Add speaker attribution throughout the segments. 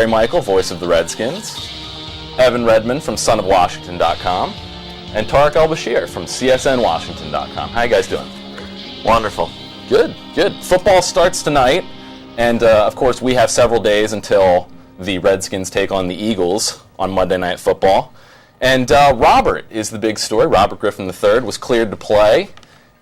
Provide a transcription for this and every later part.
Speaker 1: Barry Michael, voice of the Redskins, Evan Redmond from sonofwashington.com, and Tarek El-Bashir from csnwashington.com. How you guys doing?
Speaker 2: Wonderful.
Speaker 1: Good, good. Football starts tonight, and of course we have several days until the Redskins take on the Eagles on Monday Night Football. And Robert is the big story. Robert Griffin III was cleared to play,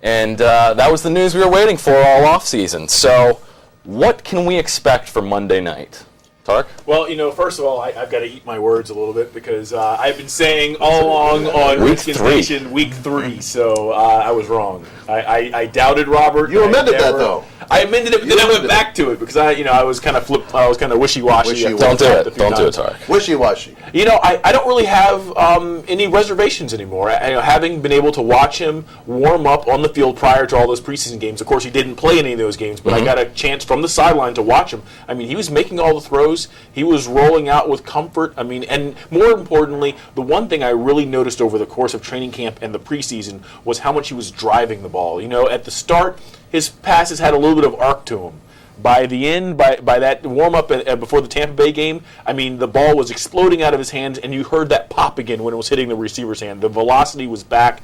Speaker 1: and that was the news we were waiting for all offseason. So what can we expect for Monday night? Tarek?
Speaker 3: Well, first of all, I've got to eat my words a little bit because I've been saying all along on Redskins Nation week 3, so I was wrong. I doubted Robert.
Speaker 4: You amended that, though.
Speaker 3: I amended it, but then I went back to it because I was kind of wishy-washy.
Speaker 1: Don't do it, Tarek.
Speaker 4: Wishy-washy.
Speaker 3: I don't really have any reservations anymore. Having been able to watch him warm up on the field prior to all those preseason games. Of course, he didn't play any of those games, but I got a chance from the sideline to watch him. I mean, he was making all the throws. He was rolling out with comfort. I mean, and more importantly, the one thing I really noticed over the course of training camp and the preseason was how much he was driving the ball. At the start, his passes had a little bit of arc to him. By the end, by that warm-up before the Tampa Bay game, I mean, the ball was exploding out of his hands, and you heard that pop again when it was hitting the receiver's hand. The velocity was back.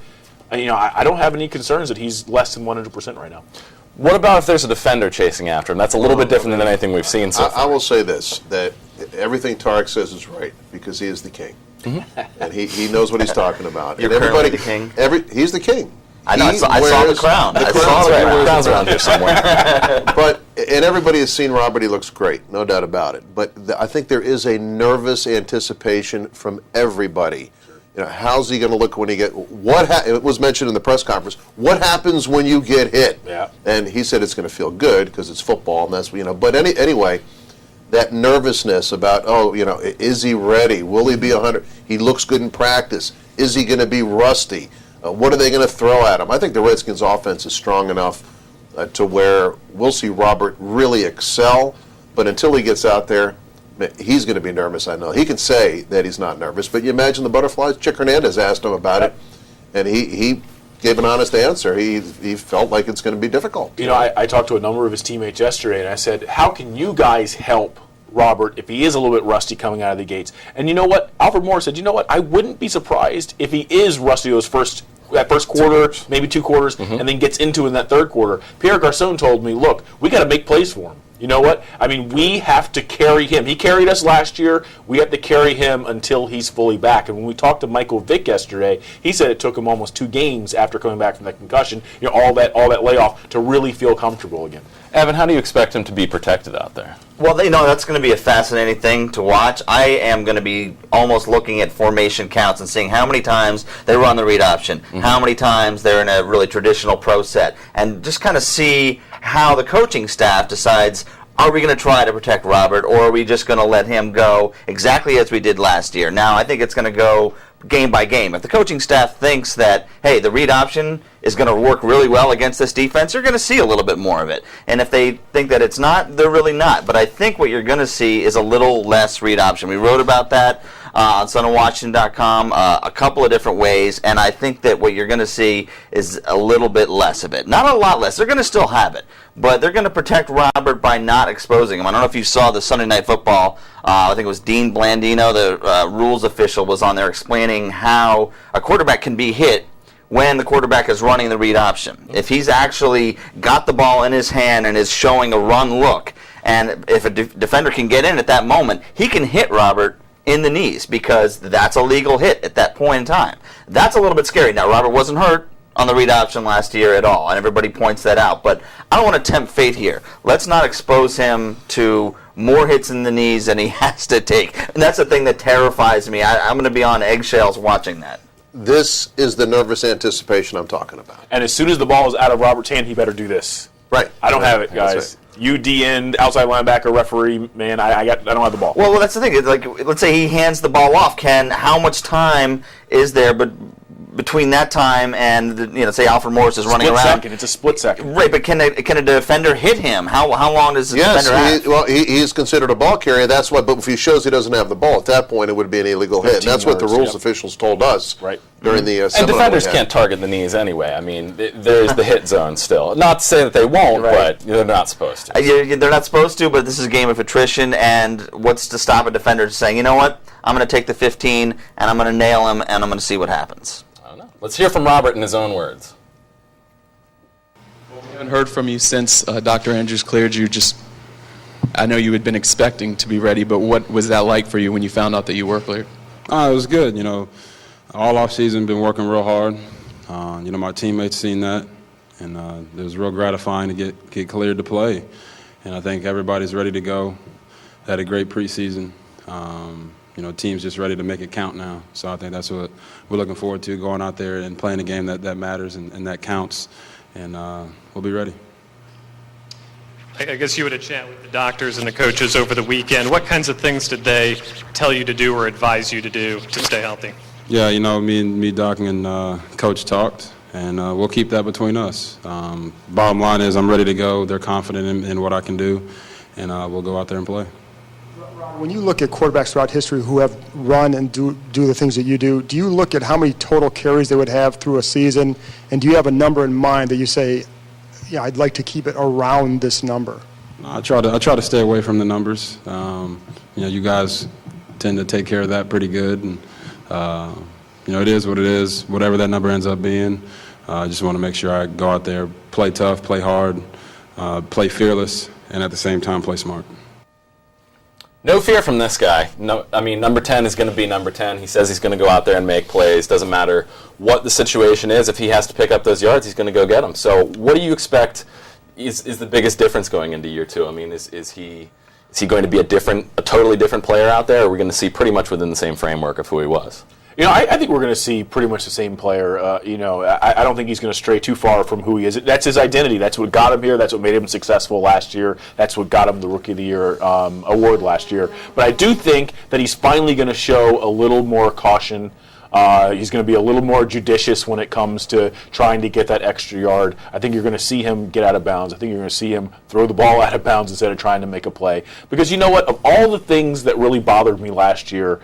Speaker 3: I don't have any concerns that he's less than 100% right now.
Speaker 1: What about if there's a defender chasing after him? That's a little bit different than anything we've seen so far.
Speaker 4: I will say this, that everything Tarek says is right, because he is the king. And he knows what he's talking about.
Speaker 2: You're currently the king?
Speaker 4: He's the king.
Speaker 2: I know. I saw the crown.
Speaker 4: I saw the
Speaker 1: crown's around here somewhere.
Speaker 4: And everybody has seen Robert. He looks great, no doubt about it. But I think there is a nervous anticipation from everybody. How's he going to look when he it was mentioned in the press conference. What happens when you get hit?
Speaker 3: Yeah.
Speaker 4: And he said it's going to feel good because it's football, and that's But anyway, that nervousness about is he ready? Will he be 100? He looks good in practice. Is he going to be rusty? What are they going to throw at him? I think the Redskins' offense is strong enough to where we'll see Robert really excel, but until he gets out there, he's going to be nervous, I know. He can say that he's not nervous, but you imagine the butterflies? Chick Hernandez asked him about it, and he gave an honest answer. He felt like it's going to be difficult.
Speaker 3: I talked to a number of his teammates yesterday, and I said, how can you guys help Robert if he is a little bit rusty coming out of the gates? And you know what? Alfred Morris said, I wouldn't be surprised if he is rusty that first quarter, maybe 2 quarters, and then gets into in that third quarter. Pierre Garçon told me, look, we got to make plays for him. You know what? I mean, we have to carry him. He carried us last year. We have to carry him until he's fully back. And when we talked to Michael Vick yesterday, he said it took him almost 2 games after coming back from that concussion, all that layoff, to really feel comfortable again.
Speaker 1: Evan, how do you expect him to be protected out there?
Speaker 2: Well, that's going to be a fascinating thing to watch. I am going to be almost looking at formation counts and seeing how many times they run the read option, how many times they're in a really traditional pro set, and just kind of see how the coaching staff decides, are we going to try to protect Robert, or are we just going to let him go exactly as we did last year? Now, I think it's going to go game by game. If the coaching staff thinks that, hey, the read option is going to work really well against this defense, you're going to see a little bit more of it. And if they think that it's not, they're really not. But I think what you're going to see is a little less read option. We wrote about that on sonofwashington.com a couple of different ways, and I think that what you're going to see is a little bit less of it. Not a lot less. They're going to still have it, but they're going to protect Robert by not exposing him. I don't know if you saw the Sunday Night Football. I think it was Dean Blandino, the rules official, was on there explaining how a quarterback can be hit when the quarterback is running the read option. If he's actually got the ball in his hand and is showing a run look, and if a defender can get in at that moment, he can hit Robert in the knees because that's a legal hit at that point in time. That's a little bit scary. Now, Robert wasn't hurt on the read option last year at all, and everybody points that out. But I don't want to tempt fate here. Let's not expose him to more hits in the knees than he has to take. And that's the thing that terrifies me. I'm going to be on eggshells watching that.
Speaker 4: This is the nervous anticipation I'm talking about.
Speaker 3: And as soon as the ball is out of Robert's hand, he better do this.
Speaker 4: Right.
Speaker 3: I don't have it, guys. You DN, outside linebacker, referee, man, I don't have the ball.
Speaker 2: Well, that's the thing. It's like, let's say he hands the ball off. How much time is there between that time and say Alfred Morris is running around.
Speaker 3: It's a split second.
Speaker 2: Right, but can a defender hit him? How long does the defender have?
Speaker 4: He's considered a ball carrier. That's why. But if he shows he doesn't have the ball at that point, it would be an illegal hit. And that's what the rules officials told us during the
Speaker 1: and defenders can't target the knees anyway. I mean, there's the hit zone still. Not to say that they won't, but they're not supposed to.
Speaker 2: They're not supposed to, but this is a game of attrition. And what's to stop a defender saying, you know what? I'm going to take the 15 and I'm going to nail him and I'm going to see what happens.
Speaker 1: I don't know. Let's hear from Robert in his own words.
Speaker 5: We haven't heard from you since Dr. Andrews cleared you. I know you had been expecting to be ready, but what was that like for you when you found out that you were cleared?
Speaker 6: It was good. All off season been working real hard. My teammates seen that, and it was real gratifying to get cleared to play. And I think everybody's ready to go. Had a great preseason. Team's just ready to make it count now. So I think that's what we're looking forward to, going out there and playing a game that matters and that counts. And we'll be ready.
Speaker 7: I guess you had a chat with the doctors and the coaches over the weekend. What kinds of things did they tell you to do or advise you to do to stay healthy?
Speaker 6: Yeah, me, Doc, and Coach talked, and we'll keep that between us. Bottom line is I'm ready to go. They're confident in what I can do, and we'll go out there and play.
Speaker 8: When you look at quarterbacks throughout history who have run and do the things that you do you look at how many total carries they would have through a season, and do you have a number in mind that you say, yeah, I'd like to keep it around this number?
Speaker 6: I try to stay away from the numbers. You guys tend to take care of that pretty good, and it is what it is. Whatever that number ends up being, I just want to make sure I go out there, play tough, play hard, play fearless, and at the same time play smart.
Speaker 1: No fear from this guy. No, I mean, number 10 is going to be number 10. He says he's going to go out there and make plays. Doesn't matter what the situation is. If he has to pick up those yards, he's going to go get them. So what do you expect is the biggest difference going into year 2? I mean, is he going to be a totally different player out there, or are we going to see pretty much within the same framework of who he was?
Speaker 3: I think we're going to see pretty much the same player. I don't think he's going to stray too far from who he is. That's his identity. That's what got him here. That's what made him successful last year. That's what got him the Rookie of the Year award last year. But I do think that he's finally going to show a little more caution. He's going to be a little more judicious when it comes to trying to get that extra yard. I think you're going to see him get out of bounds. I think you're going to see him throw the ball out of bounds instead of trying to make a play. Because you know what? Of all the things that really bothered me last year,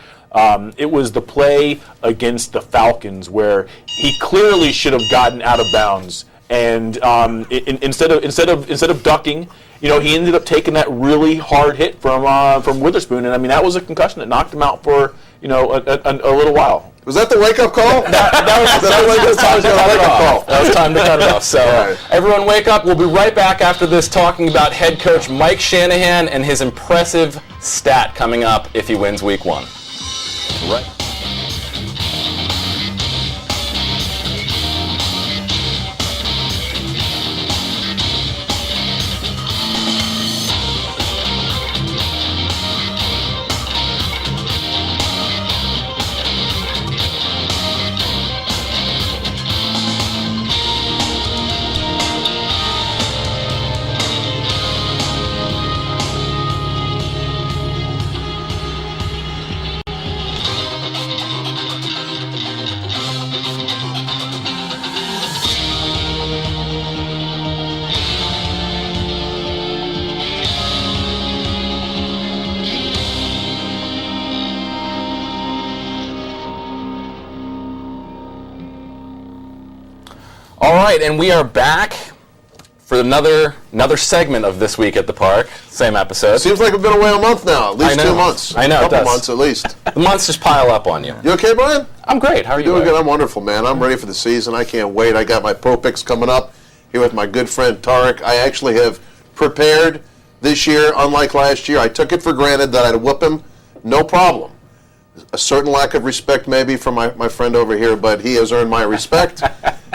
Speaker 3: it was the play against the Falcons where he clearly should have gotten out of bounds, and instead of ducking, he ended up taking that really hard hit from Witherspoon, and I mean that was a concussion that knocked him out for a little while.
Speaker 4: Was that the wake-up call?
Speaker 1: That was time to cut it off. So everyone wake up. We'll be right back after this talking about head coach Mike Shanahan and his impressive stat coming up if he wins week 1. Right. All right, and we are back for another segment of This Week at the Park. Same episode.
Speaker 4: Seems like we've been away a month now, at least 2 months.
Speaker 1: I know,
Speaker 4: a couple months at least.
Speaker 1: The months just pile up on you.
Speaker 4: You okay, Brian?
Speaker 1: I'm great. How are you?
Speaker 4: Doing good. I'm wonderful, man. I'm ready for the season. I can't wait. I got my pro picks coming up here with my good friend Tarek. I actually have prepared this year, unlike last year. I took it for granted that I'd whoop him, no problem. A certain lack of respect maybe from my friend over here, but he has earned my respect.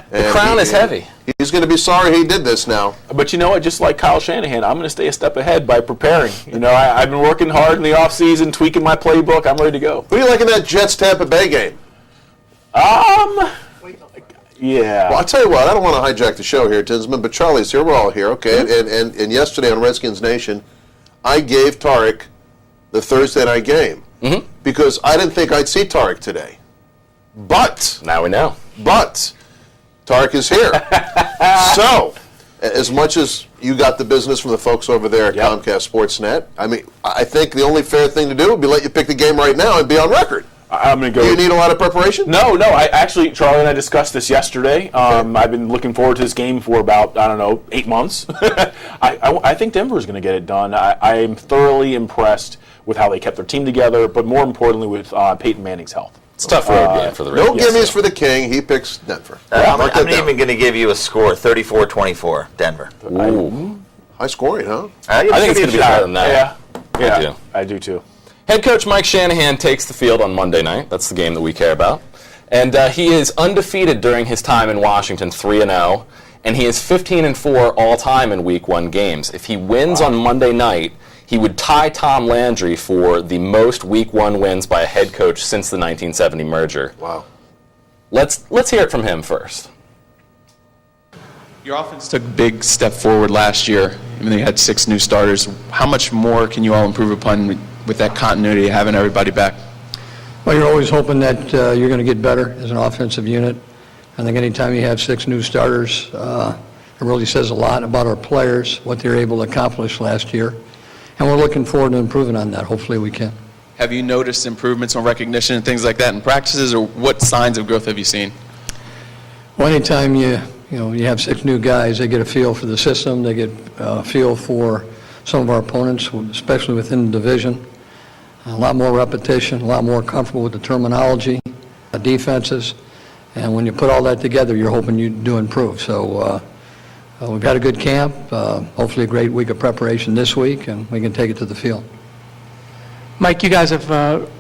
Speaker 1: The crown is heavy.
Speaker 4: He's going to be sorry he did this now.
Speaker 3: But you know what? Just like Kyle Shanahan, I'm going to stay a step ahead by preparing. I've been working hard in the offseason, tweaking my playbook. I'm ready to go.
Speaker 4: Who do you like in that Jets-Tampa Bay game?
Speaker 3: Yeah.
Speaker 4: Well, I'll tell you what. I don't want to hijack the show here, Tinsman, but Charlie's here. We're all here, okay? Mm-hmm. And yesterday on Redskins Nation, I gave Tarek the Thursday night game because I didn't think I'd see Tarek today. But
Speaker 1: now we know.
Speaker 4: But Tarek is here. So, as much as you got the business from the folks over there at Comcast Sportsnet, I mean, I think the only fair thing to do would be let you pick the game right now and be on record.
Speaker 3: I'm going to go.
Speaker 4: Do you need a lot of preparation?
Speaker 3: No. Actually, Charlie and I discussed this yesterday. I've been looking forward to this game for about, 8 months. I think Denver's going to get it done. I am thoroughly impressed with how they kept their team together, but more importantly with Peyton Manning's health.
Speaker 1: It's a tough road game for the Redskins.
Speaker 4: No gimmies for the King. He picks Denver.
Speaker 2: I'm even going to give you a score, 34-24, Denver.
Speaker 1: Ooh.
Speaker 4: High scoring, huh?
Speaker 1: I think it's going to be higher than that.
Speaker 3: Yeah, I do too.
Speaker 1: Head coach Mike Shanahan takes the field on Monday night. That's the game that we care about. And he is undefeated during his time in Washington, 3-0. And he is 15-4 all-time in Week 1 games. If he wins on Monday night, he would tie Tom Landry for the most Week 1 wins by a head coach since the 1970 merger.
Speaker 4: Wow.
Speaker 1: Let's hear it from him first.
Speaker 5: Your offense took a big step forward last year. I mean, they had 6 new starters. How much more can you all improve upon with that continuity of having everybody back?
Speaker 9: Well, you're always hoping that you're going to get better as an offensive unit. I think anytime you have 6 new starters, it really says a lot about our players, what they were able to accomplish last year. And we're looking forward to improving on that. Hopefully we can.
Speaker 5: Have you noticed improvements on recognition and things like that in practices, or what signs of growth have you seen?
Speaker 9: Well, anytime you have 6 new guys, they get a feel for the system, they get a feel for some of our opponents, especially within the division. A lot more repetition, a lot more comfortable with the terminology, defenses. And when you put all that together, you're hoping you do improve. So we've got a good camp, hopefully a great week of preparation this week, and we can take it to the field.
Speaker 10: Mike, you guys have, to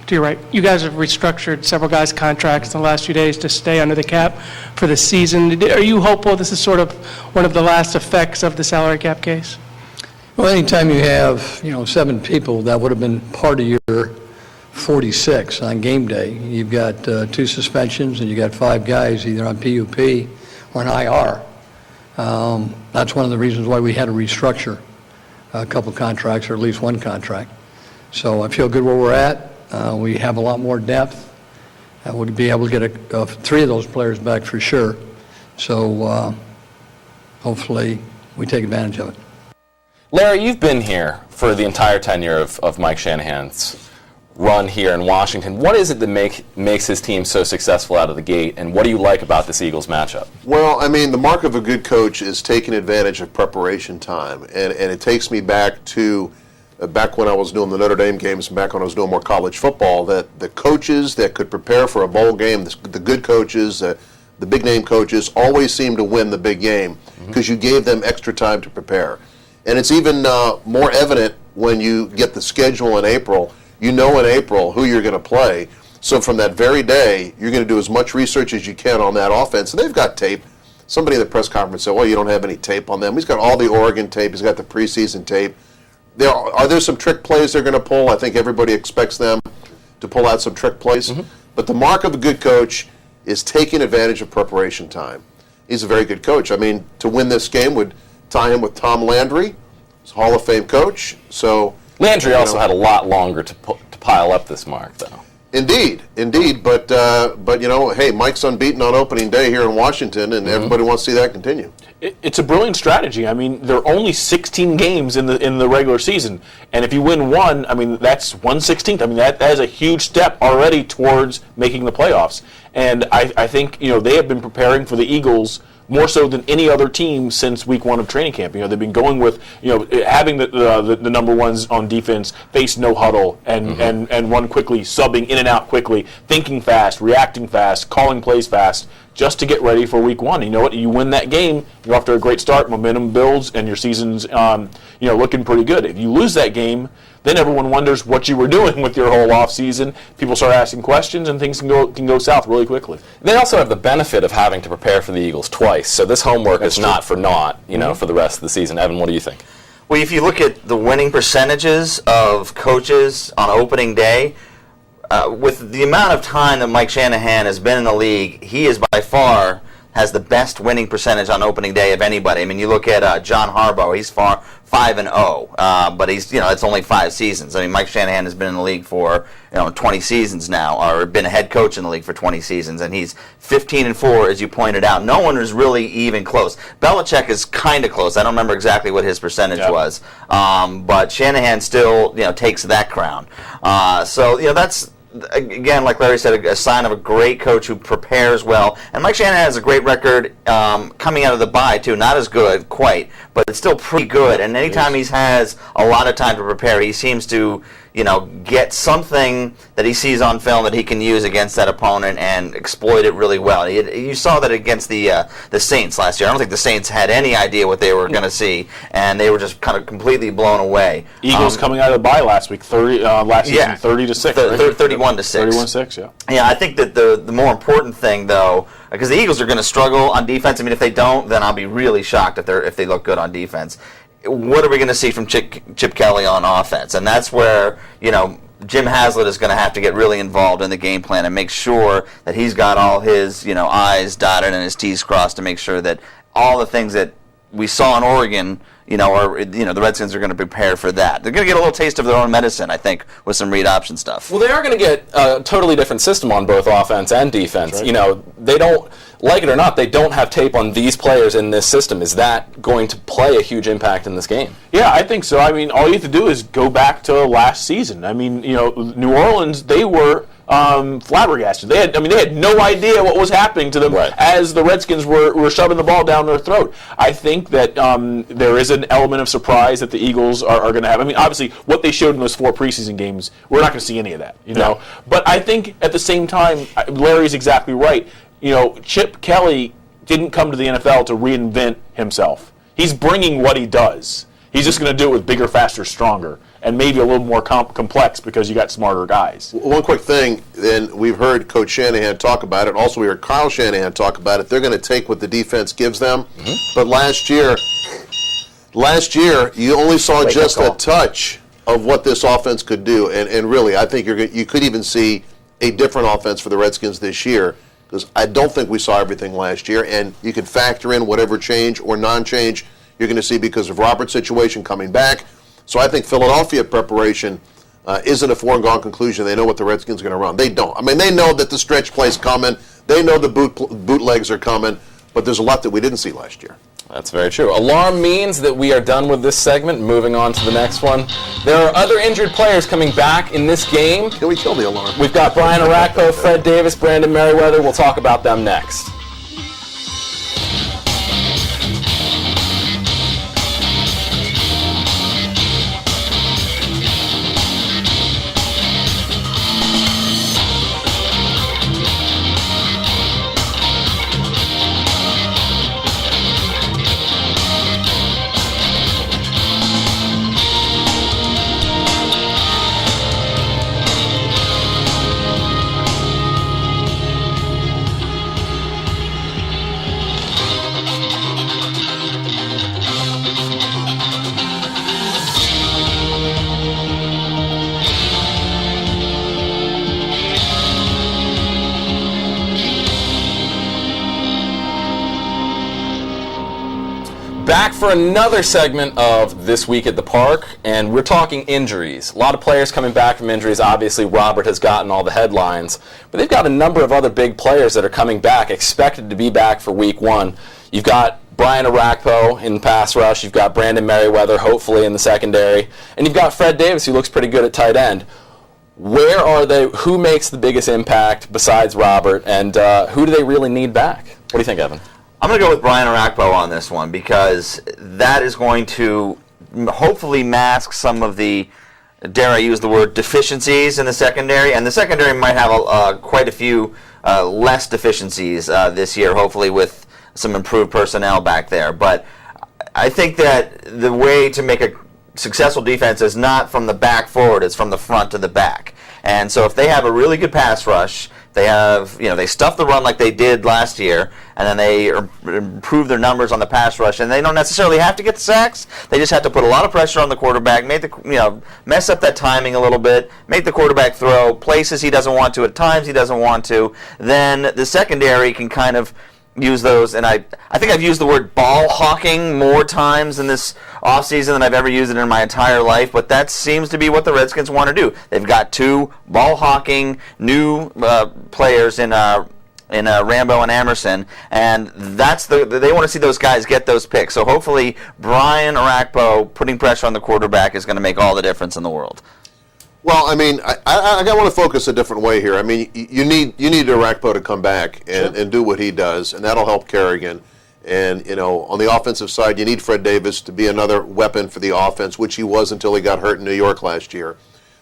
Speaker 10: your right, you guys have restructured several guys' contracts in the last few days to stay under the cap for the season. Are you hopeful this is sort of one of the last effects of the salary cap case?
Speaker 9: Well, anytime you have, 7 people that would have been part of your 46 on game day, you've got 2 suspensions and you got 5 guys either on PUP or an IR. That's one of the reasons why we had to restructure a couple contracts, or at least one contract. So I feel good where we're at. We have a lot more depth. We'll be able to get 3 of those players back for sure. So hopefully we take advantage of it.
Speaker 1: Larry, you've been here for the entire tenure of Mike Shanahan's run here in Washington. What is it that makes his team so successful out of the gate, and what do you like about this Eagles matchup?
Speaker 4: Well, I mean, the mark of a good coach is taking advantage of preparation time, and it takes me back to back when I was doing the Notre Dame games, back when I was doing more college football, that the coaches that could prepare for a bowl game, the good coaches, the big-name coaches, always seemed to win the big game because you gave them extra time to prepare. And it's even more evident when you get the schedule in April. You know in April who you're going to play. So from that very day, you're going to do as much research as you can on that offense. And they've got tape. Somebody in the press conference said, well, you don't have any tape on them. He's got all the Oregon tape. He's got the preseason tape. Are there some trick plays they're going to pull? I think everybody expects them to pull out some trick plays. But the mark of a good coach is taking advantage of preparation time. He's a very good coach. I mean, to win this game would tie him with Tom Landry, he's a Hall of Fame coach. So
Speaker 1: Landry also had a lot longer to pile up this mark, though.
Speaker 4: Indeed. But hey, Mike's unbeaten on opening day here in Washington, and everybody wants to see that continue.
Speaker 3: It's a brilliant strategy. I mean, there are only 16 games in the regular season, and if you win one, I mean, that's 1/16. I mean, that is a huge step already towards making the playoffs. And I think they have been preparing for the Eagles more so than any other team since week 1 of training camp. They've been going with having the number ones on defense face no huddle and run quickly, subbing in and out quickly, thinking fast, reacting fast, calling plays fast, just to get ready for week 1. You know what? You win that game, you're off to a great start, momentum builds, and your season's looking pretty good. If you lose that game, then everyone wonders what you were doing with your whole off season. People start asking questions, and things can go south really quickly.
Speaker 1: They also have the benefit of having to prepare for the Eagles twice, so this homework is not for naught, for the rest of the season. Evan, what do you think?
Speaker 2: Well, if you look at the winning percentages of coaches on opening day, with the amount of time that Mike Shanahan has been in the league, he is by far has the best winning percentage on opening day of anybody. I mean, you look at John Harbaugh; he's 5-0, but he's it's only 5 seasons. I mean, Mike Shanahan has been in the league for 20 seasons now, or been a head coach in the league for 20 seasons, and he's 15-4, as you pointed out. No one is really even close. Belichick is kind of close. I don't remember exactly what his percentage was, but Shanahan still takes that crown. So that's, again, like Larry said, a sign of a great coach who prepares well. And Mike Shanahan has a great record coming out of the bye, too. Not as good, quite, but it's still pretty good. And anytime he has a lot of time to prepare, he seems to get something that he sees on film that he can use against that opponent and exploit it really well. You saw that against the Saints last year. I don't think the Saints had any idea what they were going to see, and they were just kind of completely blown away.
Speaker 3: Eagles coming out of the bye last week, 30-6.
Speaker 2: 31-6.
Speaker 3: 31-6, yeah.
Speaker 2: Yeah, I think that the more important thing, though, because the Eagles are going to struggle on defense. I mean, if they don't, then I'll be really shocked if they look good on defense. What are we going to see from Chip Kelly on offense? And that's where, Jim Haslett is going to have to get really involved in the game plan and make sure that he's got all his, I's dotted and his T's crossed to make sure that all the things that we saw in Oregon, the Redskins are going to prepare for that. They're going to get a little taste of their own medicine, I think, with some read option stuff.
Speaker 1: Well, they are going to get a totally different system on both offense and defense. Right. They don't, like it or not, they don't have tape on these players in this system. Is that going to play a huge impact in this game?
Speaker 3: Yeah, I think so. I mean, all you have to do is go back to last season. I mean, New Orleans, they were flabbergasted. They had no idea what was happening to them as the Redskins were shoving the ball down their throat. I think that there is an element of surprise that the Eagles are going to have. I mean, obviously, what they showed in those 4 preseason games, we're not going to see any of that, know. But I think at the same time, Larry's exactly right. Chip Kelly didn't come to the NFL to reinvent himself. He's bringing what he does. He's just going to do it with bigger, faster, stronger, and maybe a little more complex because you got smarter guys.
Speaker 4: One quick thing, and we've heard Coach Shanahan talk about it. Also, we heard Kyle Shanahan talk about it. They're going to take what the defense gives them. Mm-hmm. But last year, you only saw just a touch of what this offense could do. And really, I think you could even see a different offense for the Redskins this year, because I don't think we saw everything last year. And you can factor in whatever change or non-change you're going to see because of Robert's situation coming back. So I think Philadelphia preparation isn't a foregone conclusion. They know what the Redskins are going to run. They don't. I mean, they know that the stretch play's coming. They know the bootlegs are coming. But there's a lot that we didn't see last year.
Speaker 1: That's very true. Alarm means that we are done with this segment. Moving on to the next one. There are other injured players coming back in this game.
Speaker 4: Can we kill the alarm?
Speaker 1: We've got Brian Arakpo, Fred Davis, Brandon Merriweather. We'll talk about them next. Back for another segment of This Week at the Park, and we're talking injuries. A lot of players coming back from injuries. Obviously, Robert has gotten all the headlines, but they've got a number of other big players that are coming back, expected to be back for Week 1. You've got Brian Arakpo in the pass rush. You've got Brandon Merriweather, hopefully, in the secondary. And you've got Fred Davis, who looks pretty good at tight end. Where are they? Who makes the biggest impact besides Robert, and who do they really need back? What do you think, Evan?
Speaker 2: I'm going to go with Brian Arakpo on this one because that is going to hopefully mask some of the, dare I use the word, deficiencies in the secondary. And the secondary might have quite a few less deficiencies this year, hopefully with some improved personnel back there. But I think that the way to make a successful defense is not from the back forward, it's from the front to the back. And so if they have a really good pass rush, they have, they stuff the run like they did last year, and then they improve their numbers on the pass rush, and they don't necessarily have to get the sacks. They just have to put a lot of pressure on the quarterback, mess up that timing a little bit, make the quarterback throw places he doesn't want to at times he doesn't want to. Then the secondary can kind of use those, and I think I've used the word ball hawking more times in this offseason than I've ever used it in my entire life, but that seems to be what the Redskins want to do. They've got two ball hawking new players in Rambo and Emerson, and they want to see those guys get those picks. So hopefully Brian Orakpo putting pressure on the quarterback is going to make all the difference in the world.
Speaker 4: Well, I mean, I want to focus a different way here. I mean, you need Orakpo to come back and do what he does, and that'll help Kerrigan. And, on the offensive side, you need Fred Davis to be another weapon for the offense, which he was until he got hurt in New York last year.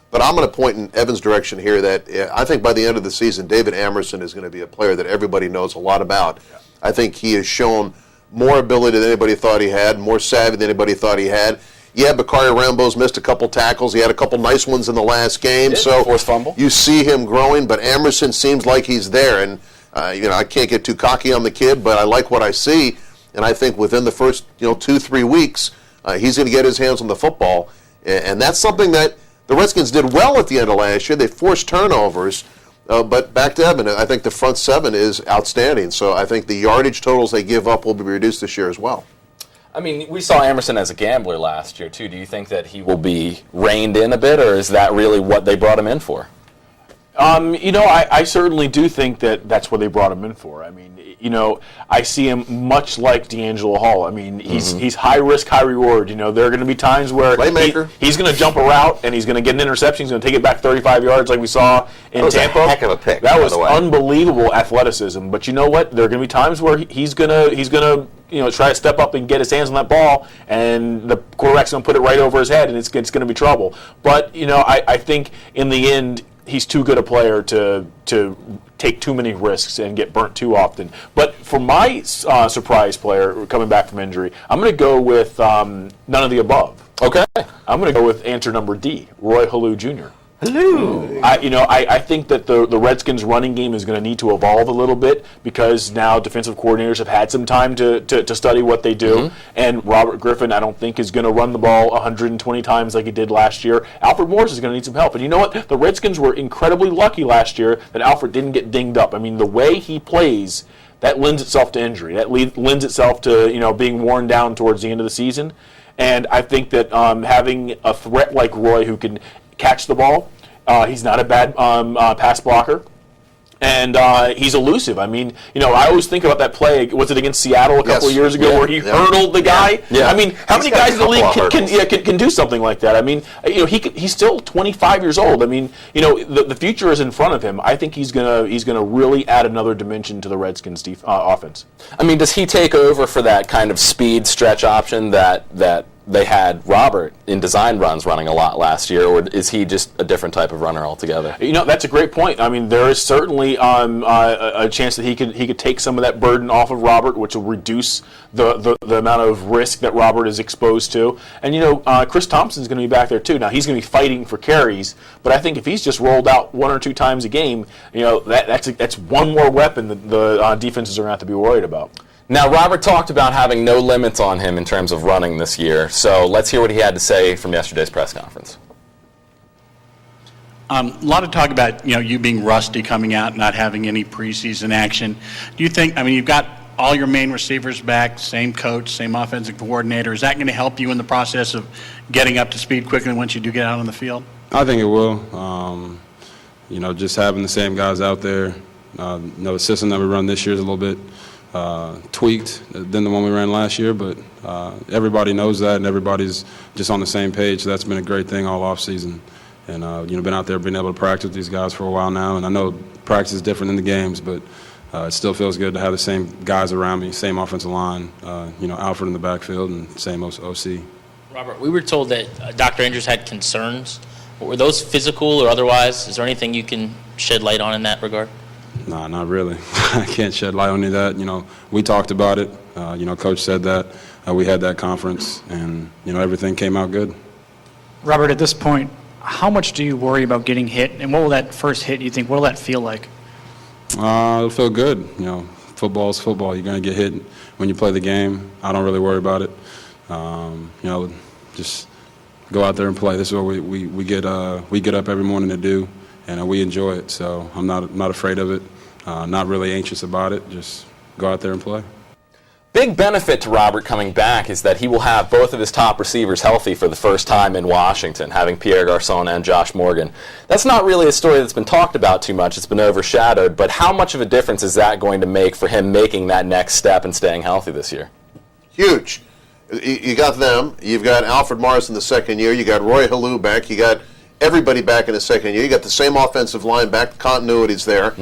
Speaker 4: But I'm going to point in Evan's direction here that I think by the end of the season, David Emerson is going to be a player that everybody knows a lot about. Yeah. I think he has shown more ability than anybody thought he had, more savvy than anybody thought he had. Yeah, Bakari Rambo's missed a couple tackles. He had a couple nice ones in the last game. So
Speaker 1: forced fumble.
Speaker 4: You see him growing, but Emerson seems like he's there. And, I can't get too cocky on the kid, but I like what I see. And I think within the first, 2-3 weeks, he's going to get his hands on the football. And that's something that the Redskins did well at the end of last year. They forced turnovers. But back to Evan, I think the front seven is outstanding. So I think the yardage totals they give up will be reduced this year as well.
Speaker 1: I mean, we saw Emerson as a gambler last year, too. Do you think that he will be reined in a bit, or is that really what they brought him in for?
Speaker 3: I certainly do think that that's what they brought him in for. I mean, I see him much like D'Angelo Hall. I mean, he's high risk, high reward. There are going to be times where he's going to jump a route and he's going to get an interception. He's going to take it back 35 yards like we saw in Tampa.
Speaker 2: That was a heck of a pick.
Speaker 3: That was unbelievable athleticism. But you know what? There are going to be times where he's going to try to step up and get his hands on that ball, and the quarterback's going to put it right over his head, and it's going to be trouble. But I think in the end, he's too good a player to take too many risks and get burnt too often. But for my surprise player coming back from injury, I'm going to go with none of the above.
Speaker 1: Okay.
Speaker 3: I'm going to go with answer number D, Roy Halou Jr.
Speaker 2: Hello.
Speaker 3: I think that the Redskins' running game is going to need to evolve a little bit because now defensive coordinators have had some time to study what they do. Mm-hmm. And Robert Griffin, I don't think, is going to run the ball 120 times like he did last year. Alfred Morris is going to need some help. And you know what? The Redskins were incredibly lucky last year that Alfred didn't get dinged up. I mean, the way he plays, that lends itself to injury. That lends itself to being worn down towards the end of the season. And I think that having a threat like Roy who can catch the ball. He's not a bad pass blocker. And he's elusive. I mean, I always think about that play. Was it against Seattle a couple of years ago where he hurdled the guy?
Speaker 1: Yeah.
Speaker 3: I mean, how many guys in the league can do something like that? I mean, he's still 25 years old. I mean, the future is in front of him. I think he's gonna really add another dimension to the Redskins' offense.
Speaker 1: I mean, does he take over for that kind of speed stretch option that they had Robert in design runs running a lot last year, or is he just a different type of runner altogether?
Speaker 3: That's a great point. I mean, there is certainly a chance that he could take some of that burden off of Robert, which will reduce the amount of risk that Robert is exposed to. And Chris Thompson's going to be back there too. Now he's going to be fighting for carries, but I think if he's just rolled out one or two times a game, that's one more weapon that the defenses are going to have to be worried about.
Speaker 1: Now, Robert talked about having no limits on him in terms of running this year, so let's hear what he had to say from yesterday's press conference.
Speaker 11: A lot of talk about you being rusty coming out, not having any preseason action. Do you think, you've got all your main receivers back, same coach, same offensive coordinator. Is that going to help you in the process of getting up to speed quickly once you do get out on the field?
Speaker 6: I think it will. Just having the same guys out there. The system that we run this year is a little bit tweaked than the one we ran last year, but everybody knows that, and everybody's just on the same page. So that's been a great thing all off season, and been out there, being able to practice with these guys for a while now. And I know practice is different than the games, but it still feels good to have the same guys around me, same offensive line. Alfred in the backfield, and same OC.
Speaker 12: Robert, we were told that Dr. Andrews had concerns. Were those physical or otherwise? Is there anything you can shed light on in that regard?
Speaker 6: Nah, not really. I can't shed light on any of that. We talked about it. Coach said that. We had that conference, and, everything came out good.
Speaker 13: Robert, at this point, how much do you worry about getting hit? And what will that first hit, you think, what will that feel like?
Speaker 6: It'll feel good. Football is football. You're going to get hit when you play the game. I don't really worry about it. Just go out there and play. This is what we get up every morning to do. And we enjoy it, so I'm not afraid of it. Not really anxious about it. Just go out there and play.
Speaker 1: Big benefit to Robert coming back is that he will have both of his top receivers healthy for the first time in Washington, having Pierre Garçon and Josh Morgan. That's not really a story that's been talked about too much. It's been overshadowed, but how much of a difference is that going to make for him making that next step and staying healthy this year?
Speaker 4: Huge. You got them. You've got Alfred Morris in the second year. You got Roy Halou back. You got everybody back in the second year. You got the same offensive line back. The continuity's there.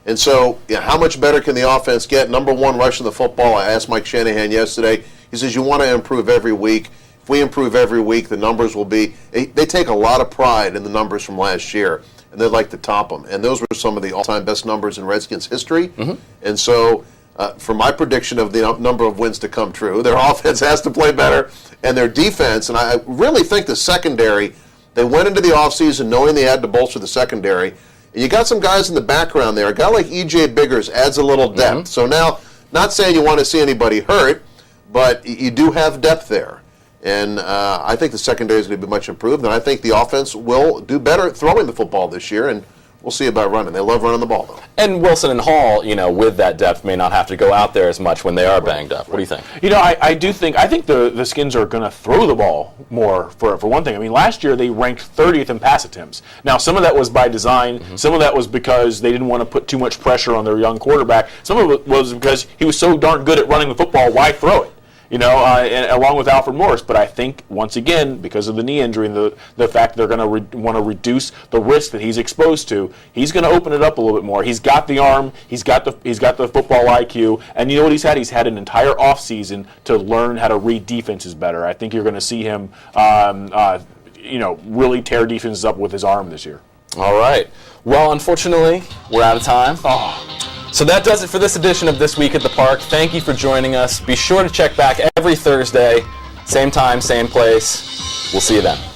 Speaker 4: And so, how much better can the offense get? Number one, rushing the football. I asked Mike Shanahan yesterday. He says, you want to improve every week. If we improve every week, the numbers will be... They take a lot of pride in the numbers from last year, and they'd like to top them. And those were some of the all-time best numbers in Redskins history. And so, for my prediction of the number of wins to come true, their offense has to play better, and their defense, and I really think the secondary, they went into the offseason knowing they had to bolster the secondary. And you got some guys in the background there. A guy like E.J. Biggers adds a little depth. So now, not saying you want to see anybody hurt, but you do have depth there. And I think the secondary is going to be much improved. And I think the offense will do better at throwing the football this year. And we'll see about running. They love running the ball, though.
Speaker 1: And Wilson and Hall, with that depth, may not have to go out there as much when they are banged up. What do you think?
Speaker 3: I think the Skins are going to throw the ball more, for one thing. I mean, last year they ranked 30th in pass attempts. Now, some of that was by design. Some of that was because they didn't want to put too much pressure on their young quarterback. Some of it was because he was so darn good at running the football, why throw it? And along with Alfred Morris. But I think, once again, because of the knee injury and the fact they're going to want to reduce the risk that he's exposed to, he's going to open it up a little bit more. He's got the arm, he's got the football IQ, and you know what he's had? He's had an entire offseason to learn how to read defenses better. I think you're going to see him, really tear defenses up with his arm this year.
Speaker 1: All right. Well, unfortunately, we're out of time. So that does it for this edition of This Week at the Park. Thank you for joining us. Be sure to check back every Thursday, same time, same place. We'll see you then.